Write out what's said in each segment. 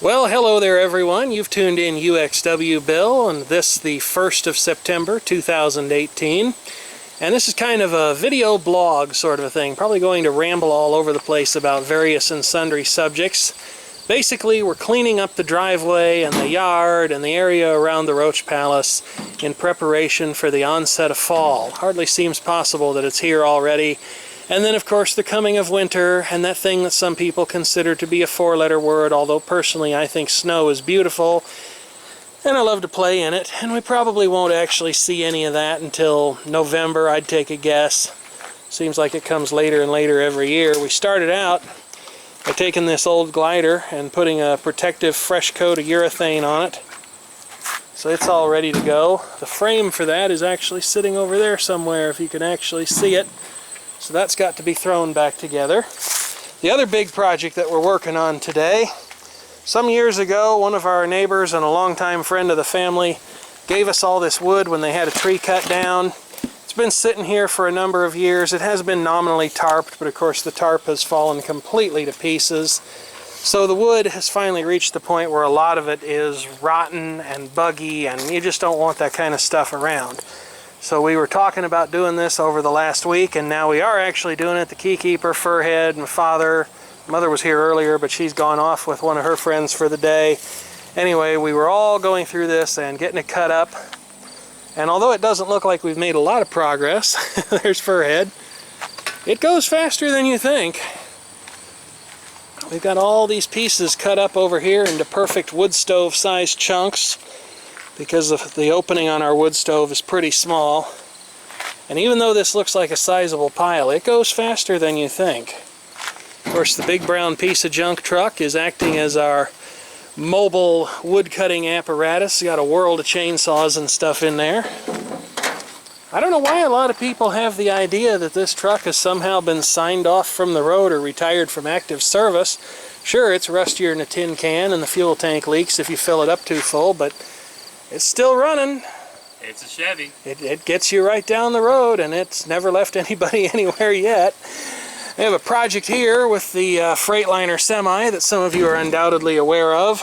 Well, hello there everyone. You've tuned in uxwbill, and this the 1st of September 2018. And this is kind of a video blog sort of a thing, probably going to ramble all over the place about various and sundry subjects. Basically, we're cleaning up the driveway and the yard and the area around the Roach Palace in preparation for the onset of fall. Hardly seems possible that it's here already. And then, of course, the coming of winter, and that thing that some people consider to be a four-letter word, although personally I think snow is beautiful, and I love to play in it. And we probably won't actually see any of that until November, I'd take a guess. Seems like it comes later and later every year. We started out by taking this old glider and putting a protective fresh coat of urethane on it. So it's all ready to go. The frame for that is actually sitting over there somewhere, if you can actually see it. So that's got to be thrown back together. The other big project that we're working on today, some years ago, one of our neighbors and a longtime friend of the family gave us all this wood when they had a tree cut down. It's been sitting here for a number of years. It has been nominally tarped, but of course the tarp has fallen completely to pieces. So the wood has finally reached the point where a lot of it is rotten and buggy, and you just don't want that kind of stuff around. So we were talking about doing this over the last week, and now we are actually doing it. The keykeeper, Furhead, my father. Mother was here earlier, but she's gone off with one of her friends for the day. Anyway, we were all going through this and getting it cut up. And although it doesn't look like we've made a lot of progress, there's Furhead, it goes faster than you think. We've got all these pieces cut up over here into perfect wood stove sized chunks, because the opening on our wood stove is pretty small. And even though this looks like a sizable pile, it goes faster than you think. Of course, the big brown piece of junk truck is acting as our mobile wood cutting apparatus. It's got a world of chainsaws and stuff in there. I don't know why a lot of people have the idea that this truck has somehow been signed off from the road or retired from active service. Sure, it's rustier than a tin can and the fuel tank leaks if you fill it up too full, but it's still running. It's a Chevy. It gets you right down the road, and it's never left anybody anywhere yet. We have a project here with the Freightliner semi that some of you are undoubtedly aware of.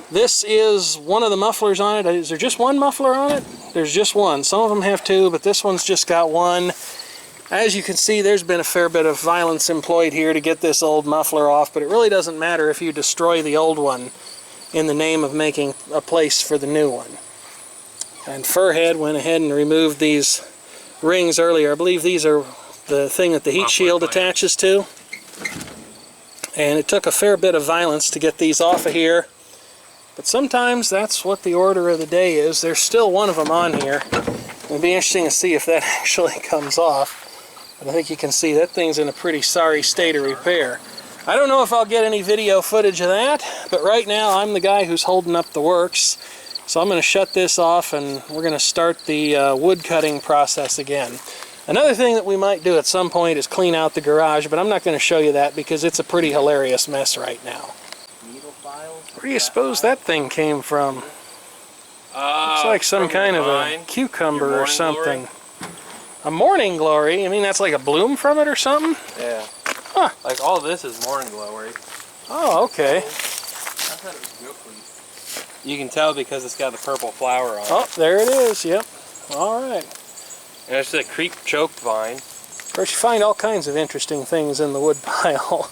This is one of the mufflers on it. Is there just one muffler on it? There's just one. Some of them have two, but this one's just got one. As you can see, there's been a fair bit of violence employed here to get this old muffler off, but it really doesn't matter if you destroy the old one in the name of making a place for the new one. And Furhead went ahead and removed these rings earlier. I believe these are the thing that the heat shield attaches to. And it took a fair bit of violence to get these off of here. But sometimes that's what the order of the day is. There's still one of them on here. It'll be interesting to see if that actually comes off. But I think you can see that thing's in a pretty sorry state of repair. I don't know if I'll get any video footage of that, but right now I'm the guy who's holding up the works. So I'm going to shut this off, and we're going to start the wood cutting process again. Another thing that we might do at some point is clean out the garage, but I'm not going to show you that because it's a pretty hilarious mess right now. Where do you suppose that thing came from? Looks like some kind of a cucumber or something. Glory? A morning glory? I mean, that's like a bloom from it or something? Yeah. Huh. Like all this is morning glory. Oh, okay. I thought it was milkweed. You can tell because it's got the purple flower on it. Oh, there it is. Yep. All right. And it's a creep choked vine. Of course, you find all kinds of interesting things in the wood pile.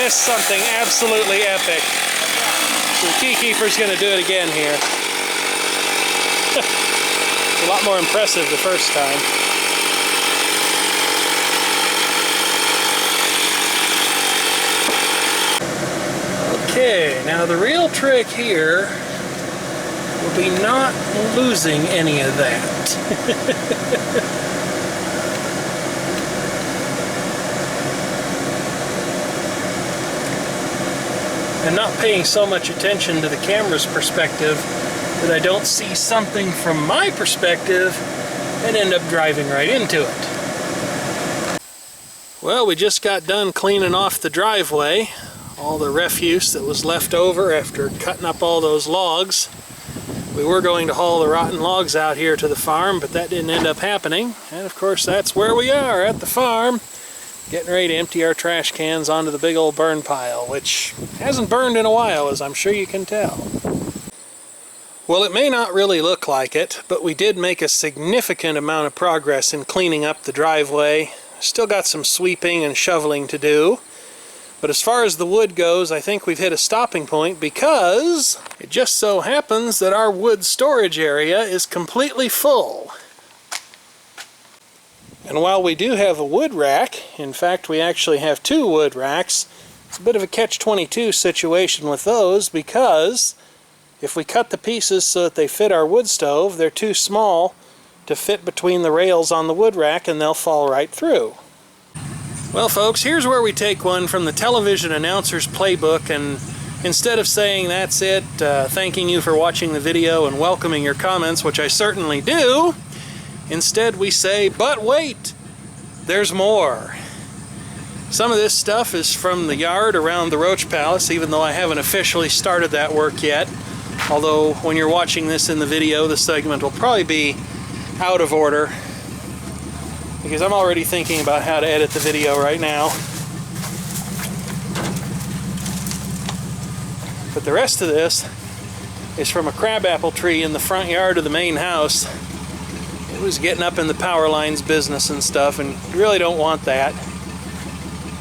missed something absolutely epic. So the keykeeper's going to do it again here. It's a lot more impressive the first time. Okay, now the real trick here will be not losing any of that. And not paying so much attention to the camera's perspective that I don't see something from my perspective and end up driving right into it. Well, we just got done cleaning off the driveway. All the refuse that was left over after cutting up all those logs. We were going to haul the rotten logs out here to the farm, but that didn't end up happening. And of course that's where we are, at the farm, getting ready to empty our trash cans onto the big old burn pile, which hasn't burned in a while, as I'm sure you can tell. Well, it may not really look like it, but we did make a significant amount of progress in cleaning up the driveway. Still got some sweeping and shoveling to do. But as far as the wood goes, I think we've hit a stopping point because it just so happens that our wood storage area is completely full. And while we do have a wood rack, in fact we actually have 2 wood racks, it's a bit of a catch-22 situation with those because if we cut the pieces so that they fit our wood stove, they're too small to fit between the rails on the wood rack and they'll fall right through. Well folks, here's where we take one from the television announcer's playbook, and instead of saying that's it, thanking you for watching the video and welcoming your comments, which I certainly do, instead we say, but wait, there's more. Some of this stuff is from the yard around the Roach Palace, even though I haven't officially started that work yet. Although when you're watching this in the video, the segment will probably be out of order, because I'm already thinking about how to edit the video right now. But the rest of this is from a crabapple tree in the front yard of the main house. It was getting up in the power lines business and stuff, and you really don't want that.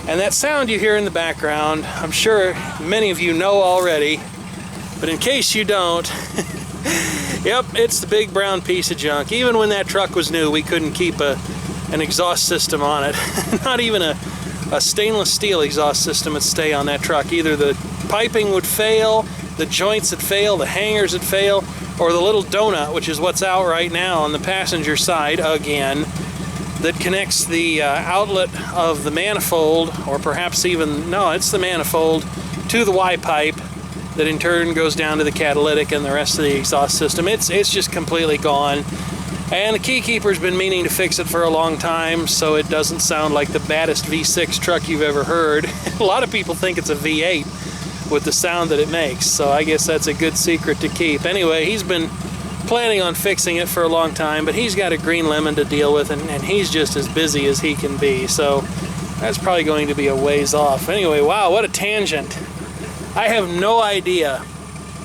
And that sound you hear in the background, I'm sure many of you know already, but in case you don't, yep, it's the big brown piece of junk. Even when that truck was new, we couldn't keep an exhaust system on it. Not even a stainless steel exhaust system would stay on that truck. Either the piping would fail, the joints would fail, the hangers would fail, or the little donut, which is what's out right now on the passenger side again, that connects the outlet of the manifold, or perhaps even, no, it's the manifold, to the Y-pipe that in turn goes down to the catalytic and the rest of the exhaust system. It's just completely gone. And the keykeeper's been meaning to fix it for a long time, so it doesn't sound like the baddest V6 truck you've ever heard. A lot of people think it's a V8 with the sound that it makes, so I guess that's a good secret to keep. Anyway, he's been planning on fixing it for a long time, but he's got a green lemon to deal with, and he's just as busy as he can be, so that's probably going to be a ways off. Anyway, wow, what a tangent. I have no idea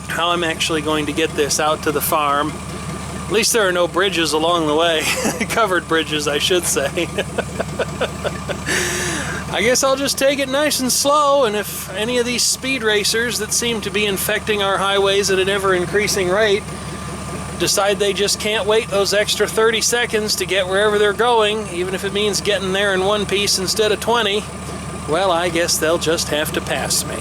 how I'm actually going to get this out to the farm. At least there are no bridges along the way. Covered bridges, I should say. I guess I'll just take it nice and slow, and if any of these speed racers that seem to be infecting our highways at an ever-increasing rate decide they just can't wait those extra 30 seconds to get wherever they're going, even if it means getting there in one piece instead of 20, well, I guess they'll just have to pass me.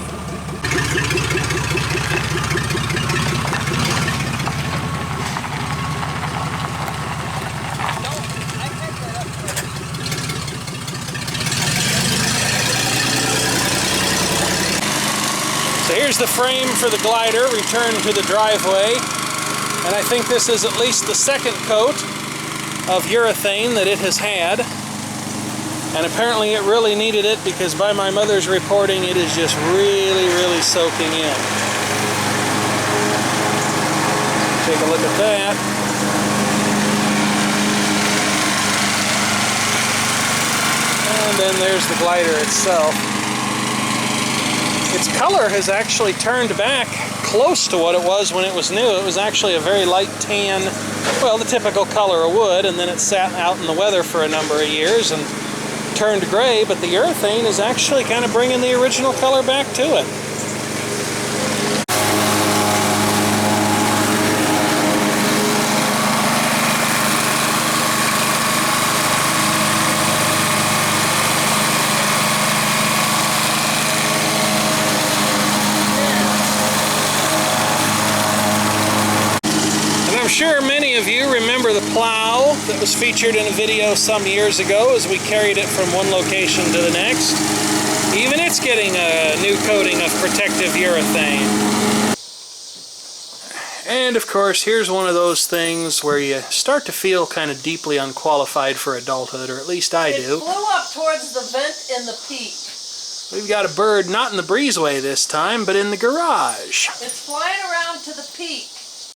So here's the frame for the glider returned to the driveway, and I think this is at least the second coat of urethane that it has had, and apparently it really needed it because by my mother's reporting it is just really soaking in. Take a look at that. And then there's the glider itself. Its color has actually turned back close to what it was when it was new. It was actually a very light tan, well, the typical color of wood, and then it sat out in the weather for a number of years and turned gray, but the urethane is actually kind of bringing the original color back to it. was featured in a video some years ago as we carried it from one location to the next. Even it's getting a new coating of protective urethane. And of course, here's one of those things where you start to feel kind of deeply unqualified for adulthood, or at least I do. It flew up towards the vent in the peak. We've got a bird not in the breezeway this time, but in the garage. It's flying around to the peak.